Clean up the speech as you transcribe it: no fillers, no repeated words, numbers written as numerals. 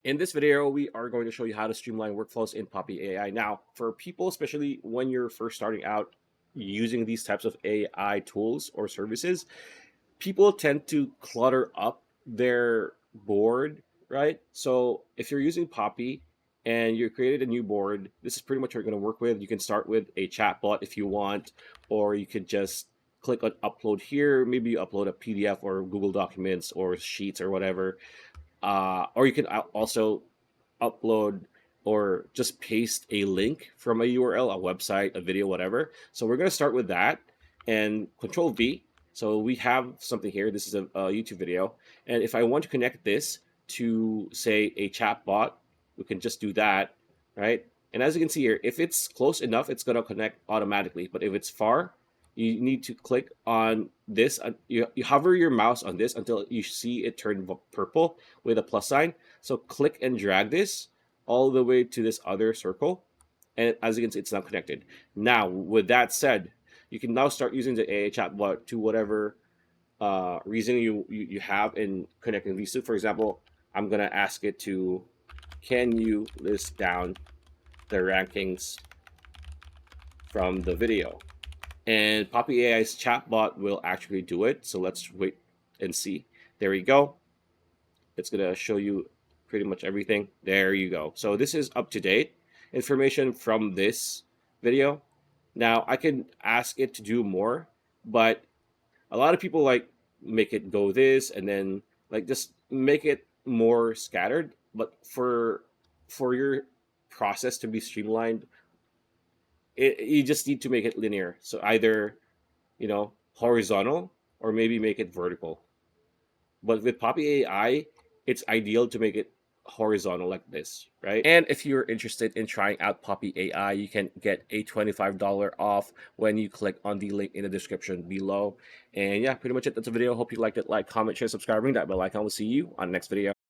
In this video, we are going to show you how to streamline workflows in Poppy AI. Now, for people, especially when you're first starting out using these types of AI tools or services, people tend to clutter up their board, right? So if you're using Poppy and you created a new board, this is pretty much what you're going to work with. You can start with a chatbot if you want, or you could just click on upload here. Maybe you upload a PDF or Google Documents or Sheets or whatever, or you can also upload or just paste a link from a URL, a website, a video, whatever. So we're going to start with that and Control V. So we have something here. This is a YouTube video. And if I want to connect this to, say, a chat bot, we can just do that, right? And as you can see here, if it's close enough, it's going to connect automatically. But if it's far, you need to click on this. You hover your mouse on this until you see it turn purple with a plus sign. So click and drag this all the way to this other circle. And as you can see, it's now connected. Now, with that said, you can now start using the AI chatbot to whatever reason you have in connecting these two. For example, I'm going to ask it to, can you list down the rankings from the video? And Poppy AI's chatbot will actually do it. So let's wait and see. There we go. It's going to show you pretty much everything. There you go. So this is up to date information from this video. Now I can ask it to do more, but a lot of people like make it go this and then like just make it more scattered. But for your process to be streamlined, you just need to make it linear. So either, horizontal or maybe make it vertical. But with Poppy AI, it's ideal to make it horizontal like this, right? And if you're interested in trying out Poppy AI, you can get a $25 off when you click on the link in the description below. And yeah, pretty much it. That's the video. Hope you liked it. Like, comment, share, subscribe, ring that bell icon. We'll see you on the next video.